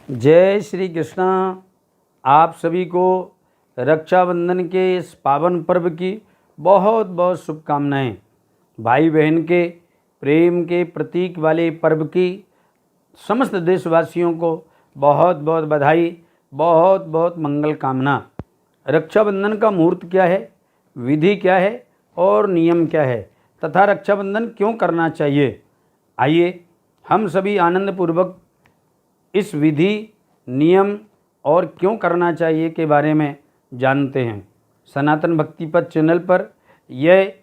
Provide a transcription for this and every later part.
जय श्री कृष्णा। आप सभी को रक्षाबंधन के इस पावन पर्व की बहुत बहुत शुभकामनाएं। भाई बहन के प्रेम के प्रतीक वाले पर्व की समस्त देशवासियों को बहुत बहुत बधाई, बहुत बहुत मंगल कामना। रक्षाबंधन का मुहूर्त क्या है, विधि क्या है और नियम क्या है तथा रक्षाबंधन क्यों करना चाहिए, आइए हम सभी आनंदपूर्वक इस विधि, नियम और क्यों करना चाहिए के बारे में जानते हैं। सनातन भक्ति पथ चैनल पर यह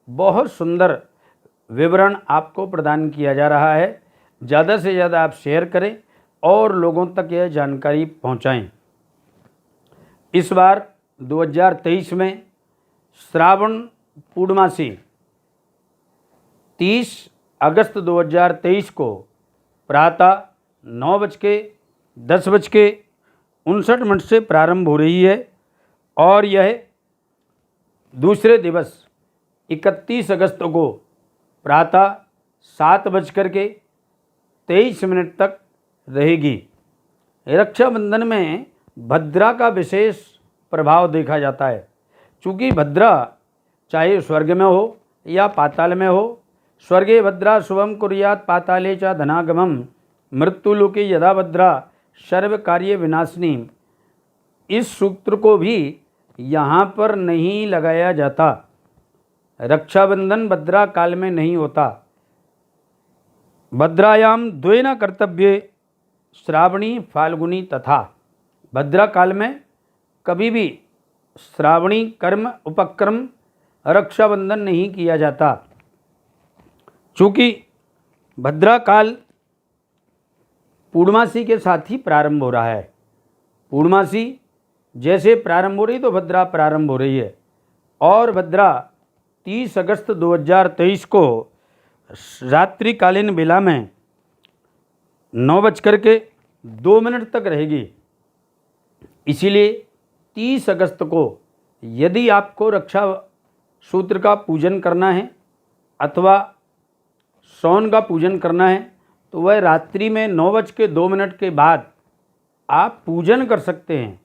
बहुत सुंदर विवरण आपको प्रदान किया जा रहा है। ज़्यादा से ज़्यादा आप शेयर करें और लोगों तक यह जानकारी पहुंचाएं। इस बार 2023 में श्रावण पूर्णमासी 30 अगस्त 2023 को प्रातः 9:10:59 से प्रारंभ हो रही है और यह दूसरे दिवस 31 अगस्त को प्रातः 7:23 तक रहेगी। रक्षाबंधन में भद्रा का विशेष प्रभाव देखा जाता है। चूँकि भद्रा चाहे स्वर्ग में हो या पाताल में हो, स्वर्गे भद्रा शुभम कुर्यात पाताले च धनागमम मृत्युलोके यदा भद्रा सर्व कार्य विनाशिनी, इस सूत्र को भी यहाँ पर नहीं लगाया जाता। रक्षाबंधन भद्रा काल में नहीं होता। भद्रायाम द्वेन कर्तव्ये श्रावणी फाल्गुनी तथा, भद्रा काल में कभी भी श्रावणी कर्म उपक्रम रक्षाबंधन नहीं किया जाता। चूँकि भद्रा काल पूर्णमासी के साथ ही प्रारंभ हो रहा है। पूर्णमासी जैसे प्रारंभ हो रही तो भद्रा प्रारंभ हो रही है और भद्रा 30 अगस्त 2023 को रात्रिकालीन बेला में 9:02 तक रहेगी। इसीलिए 30 अगस्त को यदि आपको रक्षा सूत्र का पूजन करना है अथवा सौन का पूजन करना है तो वह रात्रि में 9:02 के बाद आप पूजन कर सकते हैं।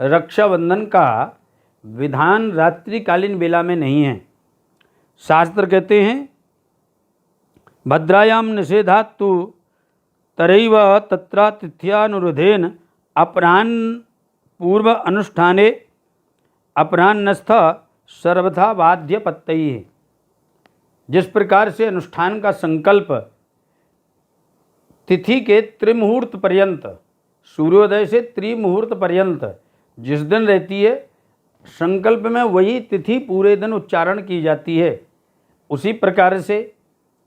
रक्षाबंधन का विधान रात्रिकालीन बेला में नहीं है। शास्त्र कहते हैं भद्रायाम निषेधात् तु तरैव तत्रातिथ्यानुरोधेन अपराह्न पूर्व अनुष्ठाने अपराह्नस्थ सर्वथा बाध्यपत्तैः। जिस प्रकार से अनुष्ठान का संकल्प तिथि के त्रिमुहूर्त पर्यंत, सूर्योदय से त्रिमुहूर्त पर्यंत जिस दिन रहती है, संकल्प में वही तिथि पूरे दिन उच्चारण की जाती है। उसी प्रकार से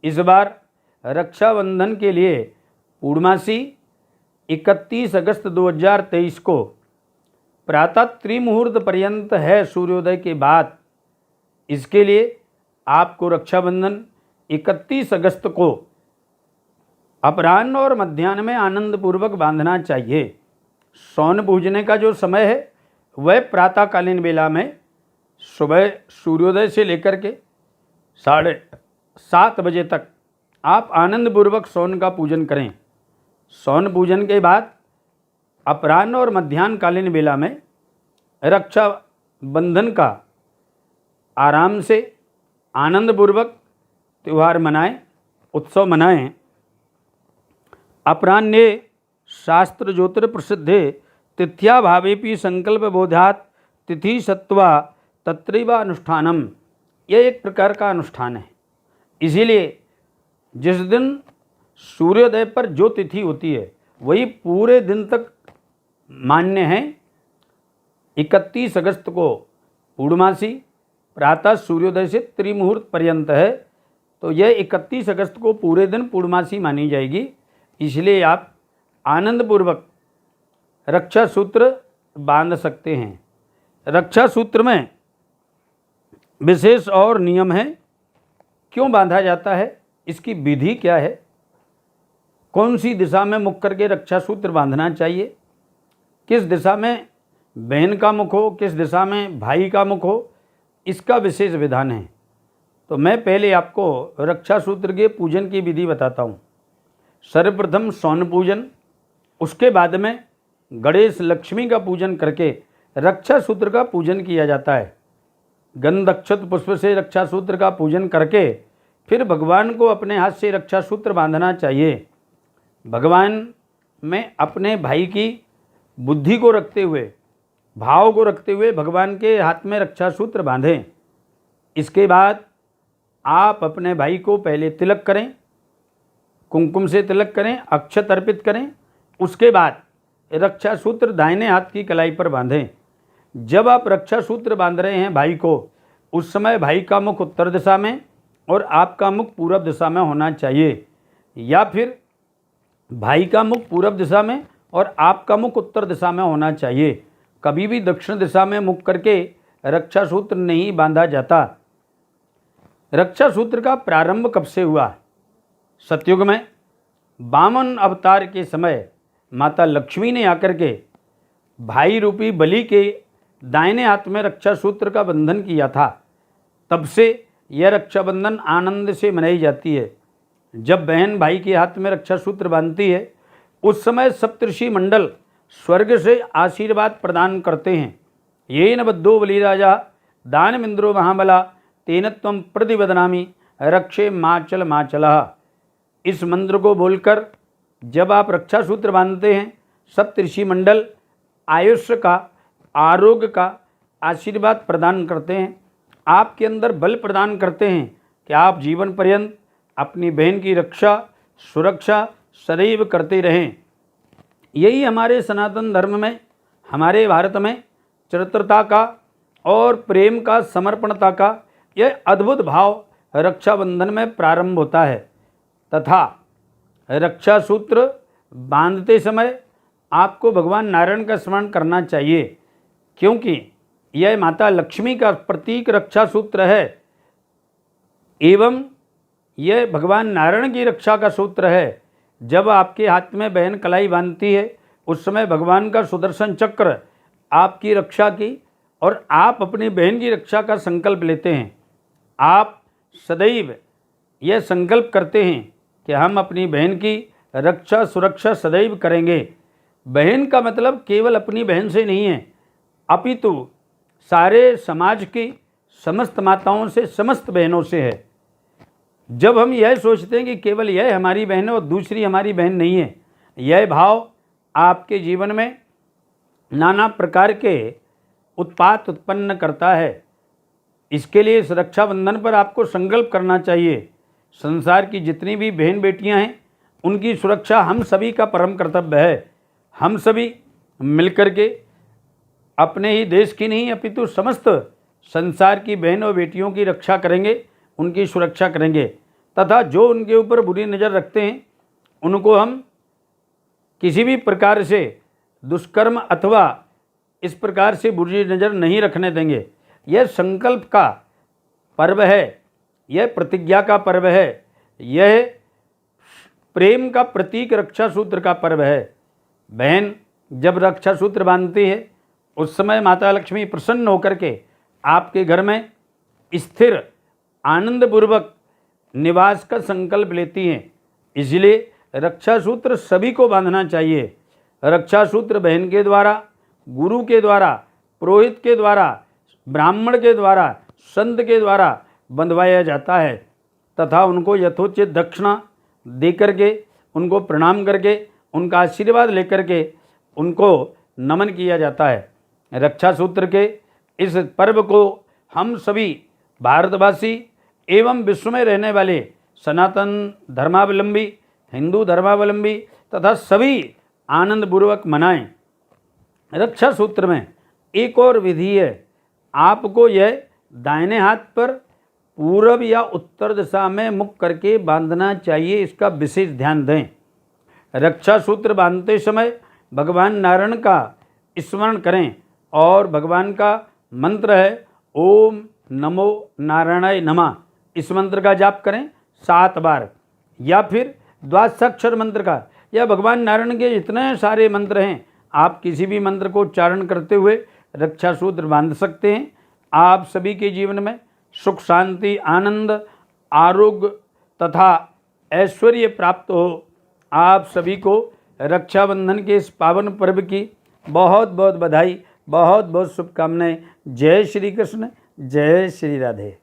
इस बार रक्षाबंधन के लिए पूर्णमासी 31 अगस्त 2023 को प्रातः त्रिमुहूर्त पर्यंत है, सूर्योदय के बाद। इसके लिए आपको रक्षाबंधन 31 अगस्त को अपराह्न और मध्याह्न में आनंदपूर्वक बांधना चाहिए। सौन पूजने का जो समय है वह प्रातःकालीन बेला में सुबह सूर्योदय से लेकर के 7:30 बजे तक आप आनंदपूर्वक सौन का पूजन करें। सौन पूजन के बाद अपराह्न और मध्याह्नकालीन बेला में रक्षाबंधन का आराम से आनंदपूर्वक त्यौहार मनाएं, उत्सव मनाएं। अपराह्ने शास्त्र ज्योतिर प्रसिद्धे तिथ्याभावेपि संकल्प बोधात् तिथि सत्वा तत्रैव अनुष्ठानम। यह एक प्रकार का अनुष्ठान है। इसीलिए जिस दिन सूर्योदय पर जो तिथि होती है वही पूरे दिन तक मान्य है। 31 अगस्त को पूर्णमासी प्रातः सूर्योदय से त्रिमुहूर्त पर्यंत है, तो यह 31 अगस्त को पूरे दिन पूर्णमासी मानी जाएगी। इसलिए आप आनंदपूर्वक रक्षा सूत्र बांध सकते हैं। रक्षा सूत्र में विशेष और नियम है। क्यों बांधा जाता है, इसकी विधि क्या है, कौन सी दिशा में मुख करके रक्षा सूत्र बांधना चाहिए, किस दिशा में बहन का मुख हो, किस दिशा में भाई का मुख हो, इसका विशेष विधान है। तो मैं पहले आपको रक्षा सूत्र के पूजन की विधि बताता हूँ। सर्वप्रथम सौन पूजन, उसके बाद में गणेश लक्ष्मी का पूजन करके रक्षा सूत्र का पूजन किया जाता है। गंध अक्षत पुष्प से रक्षा सूत्र का पूजन करके फिर भगवान को अपने हाथ से रक्षा सूत्र बांधना चाहिए। भगवान में अपने भाई की बुद्धि को रखते हुए, भाव को रखते हुए भगवान के हाथ में रक्षा सूत्र बांधें। इसके बाद आप अपने भाई को पहले तिलक करें, कुमकुम से तिलक करें, अक्षत अर्पित करें। उसके बाद रक्षा सूत्र दाहिने हाथ की कलाई पर बांधें। जब आप रक्षा सूत्र बांध रहे हैं भाई को, उस समय भाई का मुख उत्तर दिशा में और आपका मुख पूरब दिशा में होना चाहिए, या फिर भाई का मुख पूरब दिशा में और आपका मुख उत्तर दिशा में होना चाहिए। कभी भी दक्षिण दिशा में मुख करके रक्षा सूत्र नहीं बांधा जाता। रक्षा सूत्र का प्रारंभ कब से हुआ? सतयुग में वामन अवतार के समय माता लक्ष्मी ने आकर के भाई रूपी बलि के दाहिने हाथ में रक्षा सूत्र का बंधन किया था। तब से यह रक्षाबंधन आनंद से मनाई जाती है। जब बहन भाई के हाथ में रक्षा सूत्र बांधती है, उस समय सप्तऋषि मंडल स्वर्ग से आशीर्वाद प्रदान करते हैं। येन बद्धो बलिराजा दानमिंद्रो महाबला तेन त्वं प्रतिवदनामि रक्षे माचल माचलः। इस मंत्र को बोलकर जब आप रक्षा सूत्र बांधते हैं, सप्तऋषि मंडल आयुष्य का, आरोग्य का आशीर्वाद प्रदान करते हैं, आपके अंदर बल प्रदान करते हैं कि आप जीवन पर्यंत अपनी बहन की रक्षा सुरक्षा सदैव करते रहें। यही हमारे सनातन धर्म में, हमारे भारत में चरित्रता का और प्रेम का, समर्पणता का यह अद्भुत भाव रक्षाबंधन में प्रारंभ होता है। तथा रक्षा सूत्र बांधते समय आपको भगवान नारायण का स्मरण करना चाहिए, क्योंकि यह माता लक्ष्मी का प्रतीक रक्षा सूत्र है एवं यह भगवान नारायण की रक्षा का सूत्र है। जब आपके हाथ में बहन कलाई बांधती है, उस समय भगवान का सुदर्शन चक्र आपकी रक्षा की और आप अपनी बहन की रक्षा का संकल्प लेते हैं। आप सदैव यह संकल्प करते हैं कि हम अपनी बहन की रक्षा सुरक्षा सदैव करेंगे। बहन का मतलब केवल अपनी बहन से नहीं है, अपितु सारे समाज की समस्त माताओं से, समस्त बहनों से है। जब हम यह सोचते हैं कि केवल यह हमारी बहन है और दूसरी हमारी बहन नहीं है, यह भाव आपके जीवन में नाना प्रकार के उत्पात उत्पन्न करता है। इसके लिए इस रक्षाबंधन पर आपको संकल्प करना चाहिए। संसार की जितनी भी बहन बेटियां हैं, उनकी सुरक्षा हम सभी का परम कर्तव्य है। हम सभी मिलकर के अपने ही देश की नहीं अपितु समस्त संसार की बहनों बेटियों की रक्षा करेंगे, उनकी सुरक्षा करेंगे। तथा जो उनके ऊपर बुरी नज़र रखते हैं, उनको हम किसी भी प्रकार से दुष्कर्म अथवा इस प्रकार से बुरी नज़र नहीं रखने देंगे। यह संकल्प का पर्व है, यह प्रतिज्ञा का पर्व है, यह प्रेम का प्रतीक रक्षा सूत्र का पर्व है। बहन जब रक्षा सूत्र बांधती है, उस समय माता लक्ष्मी प्रसन्न होकर के आपके घर में स्थिर आनंदपूर्वक निवास का संकल्प लेती हैं। इसलिए रक्षा सूत्र सभी को बांधना चाहिए। रक्षा सूत्र बहन के द्वारा, गुरु के द्वारा, पुरोहित के द्वारा, ब्राह्मण के द्वारा, संत के द्वारा बंधवाया जाता है तथा उनको यथोचित दक्षिणा दे करके, उनको प्रणाम करके, उनका आशीर्वाद लेकर के उनको नमन किया जाता है। रक्षा सूत्र के इस पर्व को हम सभी भारतवासी एवं विश्व में रहने वाले सनातन धर्मावलंबी, हिंदू धर्मावलंबी तथा सभी आनंदपूर्वक मनाएं। रक्षा सूत्र में एक और विधि है। आपको यह दाहिने हाथ पर पूरब या उत्तर दिशा में मुख करके बांधना चाहिए, इसका विशेष ध्यान दें। रक्षा सूत्र बांधते समय भगवान नारायण का स्मरण करें और भगवान का मंत्र है ओम नमो नारायणाय नमः। इस मंत्र का जाप करें 7 बार, या फिर द्वादशाक्षर मंत्र का, या भगवान नारायण के इतने सारे मंत्र हैं, आप किसी भी मंत्र को उच्चारण करते हुए रक्षा सूत्र बांध सकते हैं। आप सभी के जीवन में सुख शांति आनंद आरोग्य तथा ऐश्वर्य प्राप्त हो। आप सभी को रक्षाबंधन के इस पावन पर्व की बहुत बहुत बधाई, बहुत बहुत शुभकामनाएं। जय श्री कृष्ण, जय श्री राधे।